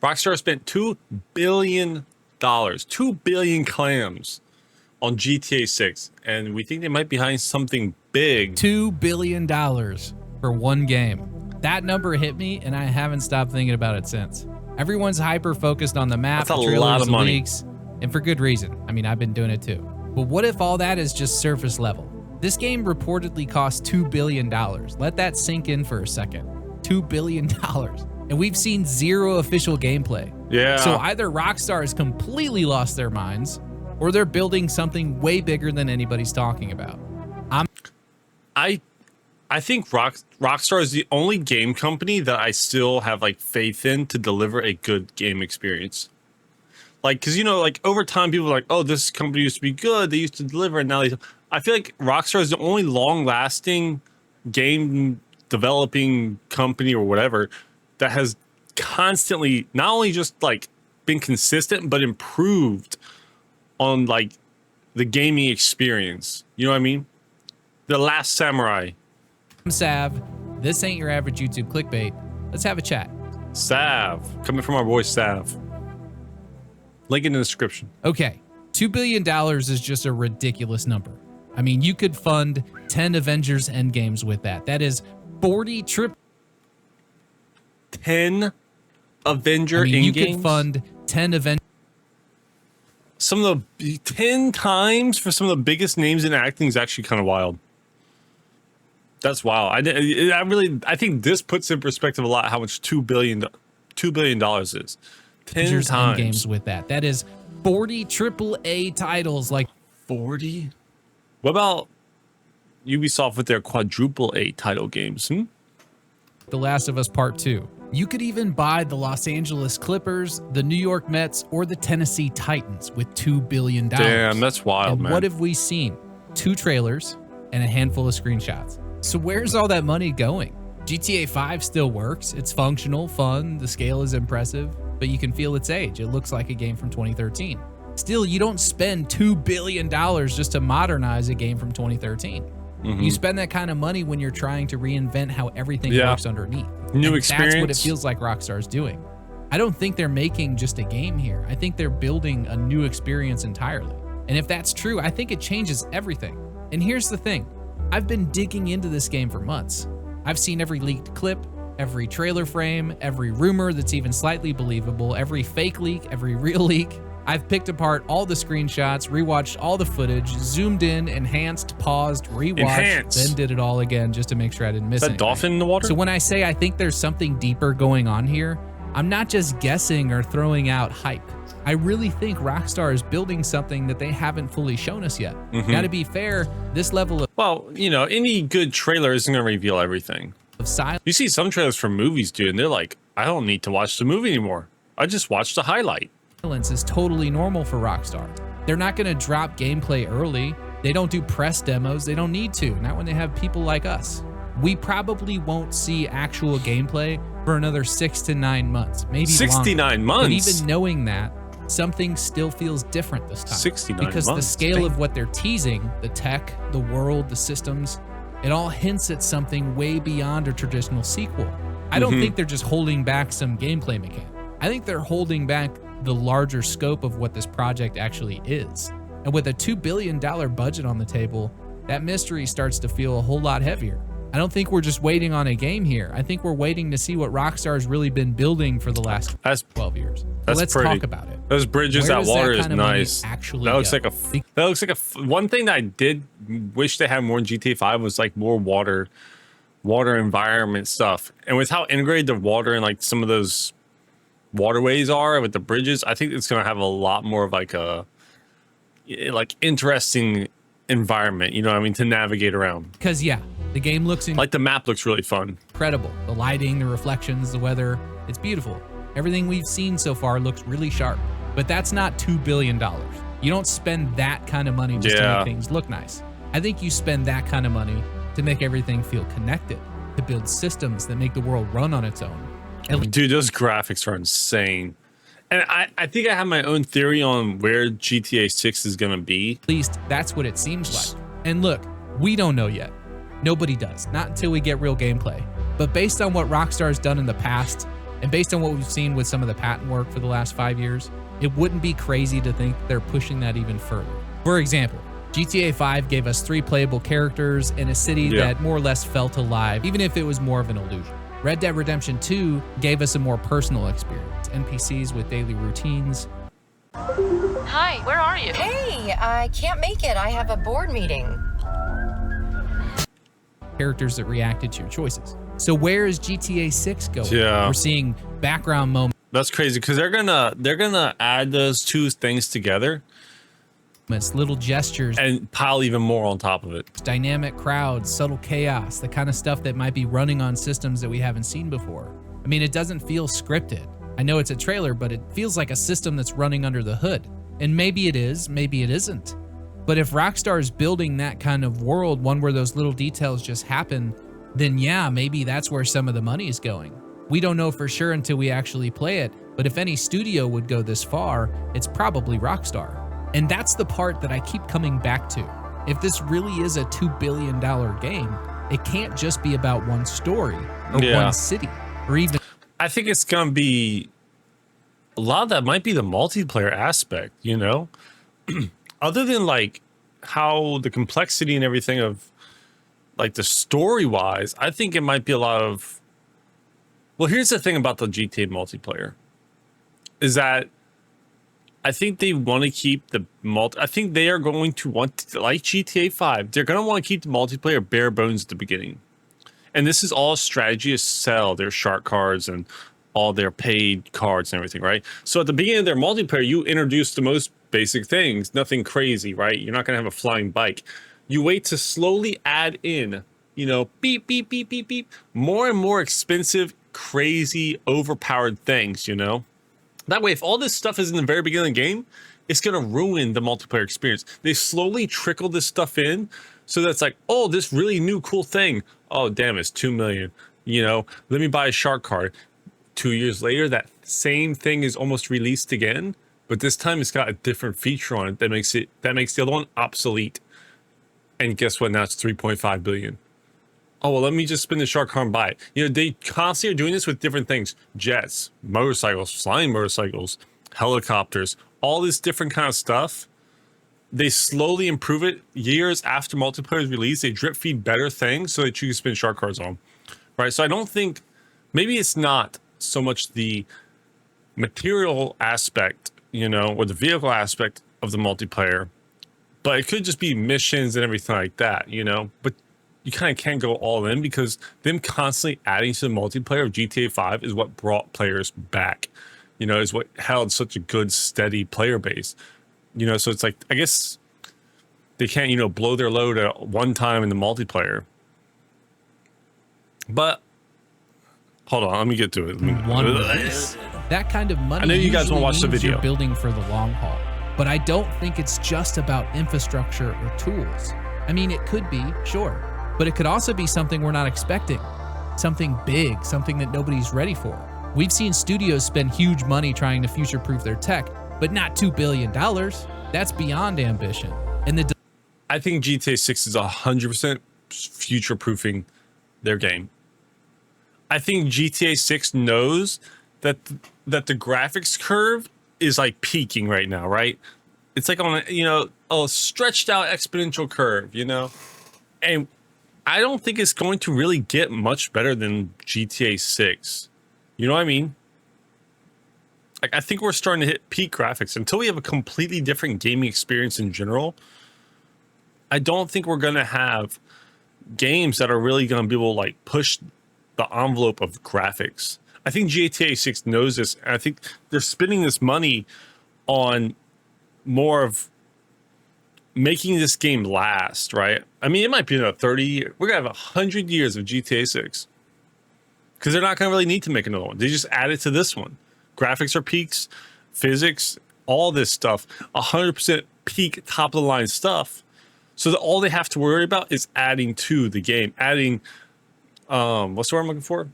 Rockstar spent $2 billion, 2 billion clams on GTA 6, and we think they might be behind something big. $2 billion for one game. That number hit me, and I haven't stopped thinking about it since. Everyone's hyper focused on the map, That's the a trailers, lot of the money. leaks, and for good reason. I mean, I've been doing it too. But what if all that is just surface level? This game reportedly cost $2 billion. Let that sink in for a second. $2 billion. And we've seen zero official gameplay. Yeah. So either Rockstar has completely lost their minds, or they're building something way bigger than anybody's talking about. I think Rockstar is the only game company that I still have like faith in to deliver a good game experience. Like, because you know, like over time, people are like, "Oh, this company used to be good. They used to deliver, and now they." I feel like Rockstar is the only long-lasting game developing company or whatever that has constantly not only just like been consistent but improved on like the gaming experience. You know what I mean? The Last Samurai. I'm Sav. This ain't your average YouTube clickbait. Let's have a chat. Sav. Coming from our boy Sav. Link in the description. Okay, $2 billion is just a ridiculous number. I mean, you could fund 10 Avengers Endgames with that. That is 40 trip. 10 Avenger You in-games? could fund 10 Avengers. Some of the 10 times for some of the biggest names in acting is actually kind of wild. That's wild. I think this puts in perspective a lot how much $2 billion is. 10 times games with that. That is 40 AAA titles. Like 40. What about Ubisoft with their quadruple A title games? The Last of Us Part 2. You could even buy the Los Angeles Clippers, the New York Mets, or the Tennessee Titans with $2 billion. Damn, that's wild, and man. What have we seen? 2 trailers and a handful of screenshots. So where's all that money going? GTA 5 still works. It's functional, fun, the scale is impressive, but you can feel its age. It looks like a game from 2013. Still, you don't spend $2 billion just to modernize a game from 2013. You spend that kind of money when you're trying to reinvent how everything works underneath. New experience. That's what it feels like Rockstar's doing. I don't think they're making just a game here. I think they're building a new experience entirely. And if that's true, I think it changes everything. And here's the thing. I've been digging into this game for months. I've seen every leaked clip, every trailer frame, every rumor that's even slightly believable, every fake leak, every real leak. I've picked apart all the screenshots, rewatched all the footage, zoomed in, enhanced, paused, rewatched, then did it all again just to make sure I didn't miss anything. Is that dolphin in the water? So when I say I think there's something deeper going on here, I'm not just guessing or throwing out hype. I really think Rockstar is building something that they haven't fully shown us yet. Now, to be fair, this level of you know, any good trailer isn't going to reveal everything. silence. You see some trailers from movies, dude, and they're like, I don't need to watch the movie anymore. I just watched the highlight. Is totally normal for Rockstar. They're not going to drop gameplay early. They don't do press demos. They don't need to, not when they have people like us. We probably won't see actual gameplay for another 6 to 9 months, maybe 69 longer. months. But even knowing that, something still feels different this time. 69 because months. the scale of what they're teasing, the tech, the world, the systems, it all hints at something way beyond a traditional sequel. I don't think they're just holding back some gameplay mechanic. I think they're holding back the larger scope of what this project actually is. And with a $2 billion budget on the table, that mystery starts to feel a whole lot heavier. I don't think we're just waiting on a game here. I think we're waiting to see what Rockstar's really been building for the last 12 years. So let's talk about it. Those bridges, that water is nice. Actually, that looks like a one thing that I did wish they had more in GTA 5 was like more water environment stuff. And with how integrated the water and like some of those waterways are with the bridges, I think it's going to have a lot more of like a interesting environment, you know what I mean, to navigate around. Because yeah, the game looks like the map looks really fun. Incredible. The lighting, the reflections, the weather, it's beautiful. Everything we've seen so far looks really sharp. But that's not $2 billion. You don't spend that kind of money just to make things look nice. I think you spend that kind of money to make everything feel connected, to build systems that make the world run on its own. Dude, those graphics are insane. And I think I have my own theory on where GTA 6 is going to be. At least that's what it seems like. And look, we don't know yet. Nobody does. Not until we get real gameplay. But based on what Rockstar's done in the past, And based on what we've seen with some of the patent work for the last 5 years, it wouldn't be crazy to think they're pushing that even further. For example, GTA 5 gave us 3 playable characters in a city that more or less felt alive, even if it was more of an illusion. Red Dead Redemption 2 gave us a more personal experience, NPCs with daily routines. Hi, where are you? Hey, I can't make it. I have a board meeting. Characters that reacted to your choices. So where is GTA 6 going? Yeah. We're seeing background moments, That's crazy because they're gonna add those two things together little gestures, and pile even more on top of it. dynamic crowds, subtle chaos, the kind of stuff that might be running on systems that we haven't seen before. I mean, it doesn't feel scripted. I know it's a trailer, but it feels like a system that's running under the hood. And maybe it is, maybe it isn't. But if Rockstar is building that kind of world, one where those little details just happen, then yeah, maybe that's where some of the money is going. We don't know for sure until we actually play it, but if any studio would go this far, it's probably Rockstar. And that's the part that I keep coming back to. If this really is a $2 billion game, it can't just be about one story or one city or even... I think it's gonna be a lot of that might be the multiplayer aspect, you know? Other than like how the complexity and everything of like the story wise, I think it might be a lot of, well, here's the thing about the GTA multiplayer is that I think they want to keep the I think they are going to want to, like GTA 5, they're going to want to keep the multiplayer bare bones at the beginning. And this is all strategy to sell their shark cards and all their paid cards and everything, right? So at the beginning of their multiplayer, you introduce the most basic things, nothing crazy, right? You're not going to have a flying bike. You wait to slowly add in, you know, beep, beep, beep, beep, beep, more and more expensive, crazy, overpowered things, you know? That way, if all this stuff is in the very beginning of the game, it's going to ruin the multiplayer experience. They slowly trickle this stuff in so that's like, oh, this really new cool thing. Oh, damn, it's 2 million. You know, let me buy a shark card. 2 years later, that same thing is almost released again, but this time it's got a different feature on it that makes the other one obsolete. And guess what? Now it's 3.5 billion. Oh, well, let me just spin the shark card and buy it. You know, they constantly are doing this with different things. Jets, motorcycles, flying motorcycles, helicopters, all this different kind of stuff. They slowly improve it. Years after multiplayer is released, they drip feed better things so that you can spin shark cards on. Right? So I don't think, maybe it's not so much the material aspect, you know, or the vehicle aspect of the multiplayer, but it could just be missions and everything like that, you know? But you kind of can't go all in because them constantly adding to the multiplayer of GTA 5 is what brought players back, you know, is what held such a good, steady player base, you know, so it's like, I guess they can't, you know, blow their load at one time in the multiplayer. But hold on, let me get to it. That kind of money. I know you guys usually want to watch the means video. You're building for the long haul, but I don't think it's just about infrastructure or tools. I mean, it could be, sure, but it could also be something we're not expecting, something big, something that nobody's ready for. We've seen studios spend huge money trying to future-proof their tech, but not $2 billion. That's beyond ambition. And I think GTA 6 is 100% future-proofing their game. I think GTA 6 knows that the graphics curve is like peaking right now, right? It's like on a, you know, a stretched out exponential curve, you know? And I don't think it's going to really get much better than GTA 6. You know what I mean? Like, I think we're starting to hit peak graphics. Until we have a completely different gaming experience in general, I don't think we're going to have games that are really going to be able to like push the envelope of graphics. I think GTA 6 knows this, and I think they're spending this money on more of making this game last, right? I mean, it might be another 30 years. We're going to have 100 years of GTA 6 because they're not going to really need to make another one. They just add it to this one. Graphics are peaks, physics, all this stuff, 100% peak top of the line stuff. So that all they have to worry about is adding to the game, adding, what's the word I'm looking for?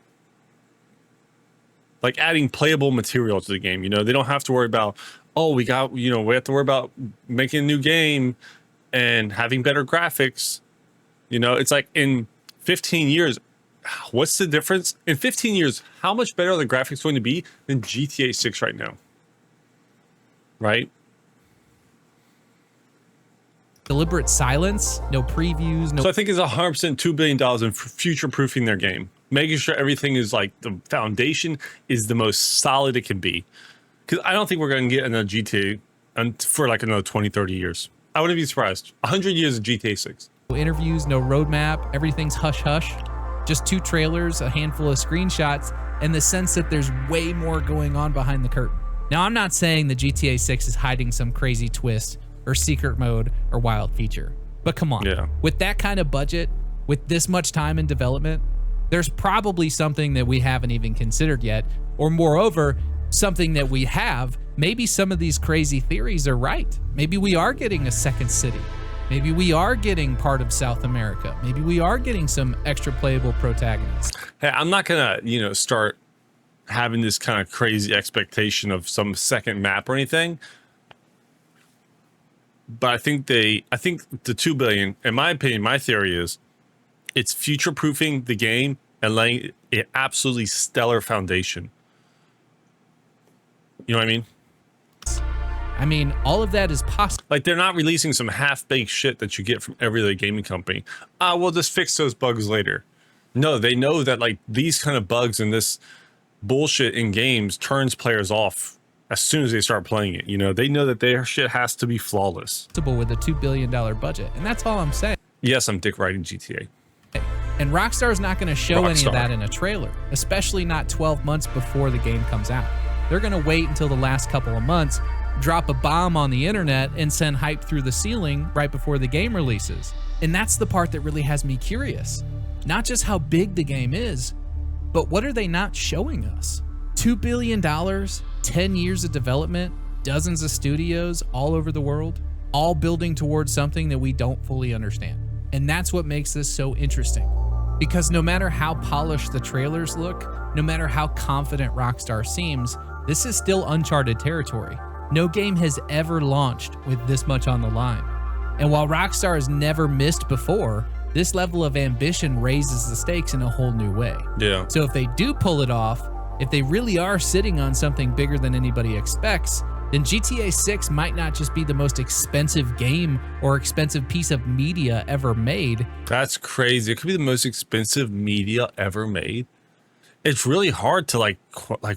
Like adding playable material to the game. You know, they don't have to worry about, oh, we have to worry about making a new game and having better graphics. You know, it's like in 15 years, what's the difference in 15 years? How much better are the graphics going to be than GTA 6 right now? Right? Deliberate silence, no previews, no. So I think it's 100% $2 billion in future proofing their game, making sure everything is like the foundation is the most solid it can be. Because I don't think we're going to get another GTA for like another 20, 30 years. I wouldn't be surprised. 100 years of GTA 6. No interviews, no roadmap, everything's hush hush. Just 2 trailers, a handful of screenshots, and the sense that there's way more going on behind the curtain. Now, I'm not saying the GTA 6 is hiding some crazy twist or secret mode or wild feature, but come on. Yeah. With that kind of budget, with this much time in development, there's probably something that we haven't even considered yet, or moreover, something that we have. Maybe some of these crazy theories are right. Maybe we are getting a second city. Maybe we are getting part of South America. Maybe we are getting some extra playable protagonists. Hey, I'm not gonna, start having this kind of crazy expectation of some second map or anything. But I think the $2 billion, in my opinion, my theory is it's future proofing the game and laying an absolutely stellar foundation. You know what I mean? I mean, all of that is possible. Like, they're not releasing some half-baked shit that you get from every other gaming company. We'll just fix those bugs later. No, they know that like these kind of bugs and this bullshit in games turns players off as soon as they start playing it. They know that their shit has to be flawless. With a $2 billion budget, and that's all I'm saying. Yes, I'm dick riding GTA. And Rockstar's not going to show any Rockstar. of that in a trailer, especially not 12 months before the game comes out. They're going to wait until the last couple of months, drop a bomb on the internet, and send hype through the ceiling right before the game releases. And that's the part that really has me curious. Not just how big the game is, but what are they not showing us? $2 billion, 10 years of development, dozens of studios all over the world, all building towards something that we don't fully understand. And that's what makes this so interesting. Because no matter how polished the trailers look, no matter how confident Rockstar seems, this is still uncharted territory. No game has ever launched with this much on the line. And while Rockstar has never missed before, this level of ambition raises the stakes in a whole new way. Yeah. So if they do pull it off, if they really are sitting on something bigger than anybody expects, then GTA 6 might not just be the most expensive game or expensive piece of media ever made. That's crazy. It could be the most expensive media ever made. It's really hard to like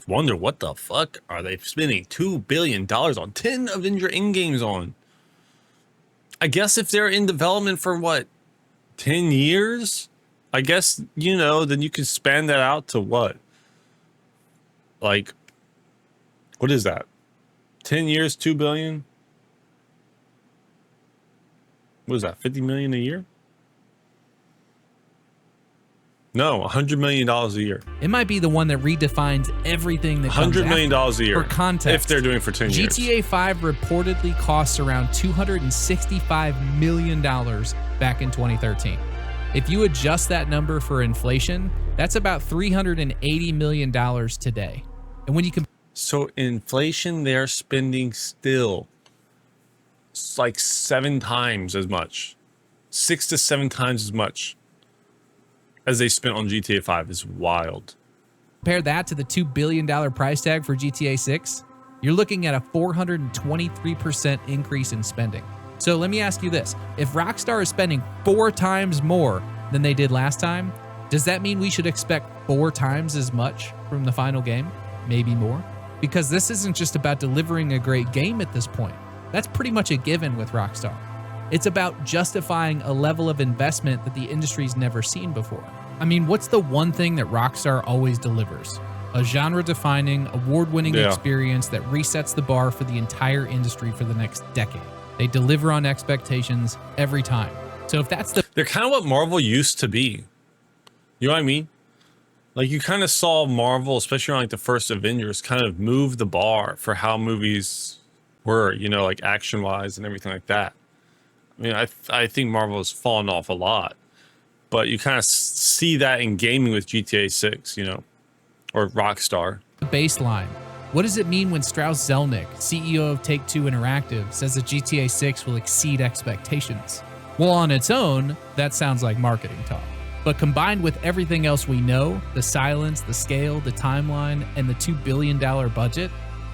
wonder what the fuck are they spending $2 billion on 10 Avenger in-games on? I guess if they're in development for what, 10 years? I guess, then you can span that out to what? Like, what is that? 10 years, 2 billion? What is that, 50 million a year? No, $100 million a year. It might be the one that redefines everything that comes $100 million a after. year. For context, if they're doing it for 10 years. GTA 5 reportedly costs around $265 million back in 2013. If you adjust that number for inflation, that's about $380 million today. And when you compare, So inflation, they're spending still like 7 times as much, 6 to 7 times as much as they spent on GTA 5 is wild. compare that to the $2 billion price tag for GTA 6, you're looking at a 423% increase in spending. So let me ask you this. If Rockstar is spending 4 times more than they did last time, does that mean we should expect 4 times as much from the final game? Maybe more? Because this isn't just about delivering a great game at this point. That's pretty much a given with Rockstar. It's about justifying a level of investment that the industry's never seen before. I mean, what's the one thing that Rockstar always delivers? A genre-defining, award-winning experience that resets the bar for the entire industry for the next decade. They deliver on expectations every time. So if that's the... They're kind of what Marvel used to be. You know what I mean? Like, you kind of saw Marvel, especially on like the first Avengers, kind of move the bar for how movies were, like action-wise and everything like that. I mean, I think Marvel has fallen off a lot, but you kind of see that in gaming with GTA 6, or Rockstar. Baseline. What does it mean when Strauss Zelnick, CEO of Take-Two Interactive, says that GTA 6 will exceed expectations? Well, on its own, that sounds like marketing talk. But combined with everything else we know, the silence, the scale, the timeline, and the $2 billion budget,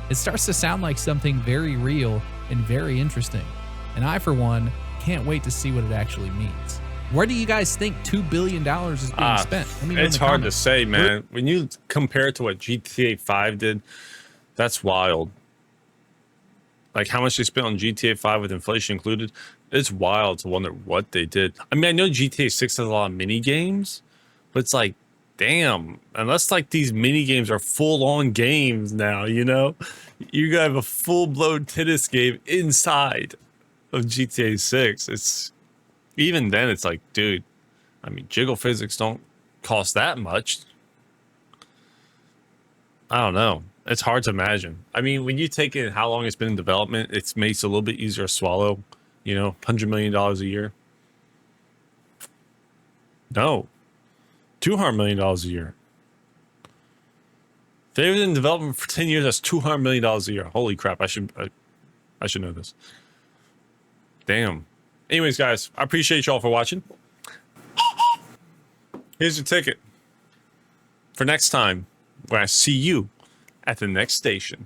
it starts to sound like something very real and very interesting. And I, for one, can't wait to see what it actually means. Where do you guys think $2 billion is being spent? Let me know in It's the hard comments. to say, man. When you compare it to what GTA 5 did, that's wild. Like how much they spent on GTA 5 with inflation included, it's wild to wonder what they did. I mean, I know GTA 6 has a lot of mini games, but it's like, damn, unless like these mini games are full-on games now, you know? You gotta have a full-blown tennis game inside of GTA 6. It's even then it's like, dude, I mean, jiggle physics don't cost that much. I don't know. It's hard to imagine. I mean, when you take in how long it's been in development, it makes it a little bit easier to swallow, you know, $100 million a year. No, $200 million a year. If they've been in development for 10 years, that's $200 million a year. Holy crap. I should know this. Damn. Anyways, guys, I appreciate y'all for watching. Here's your ticket for next time when I see you at the next station.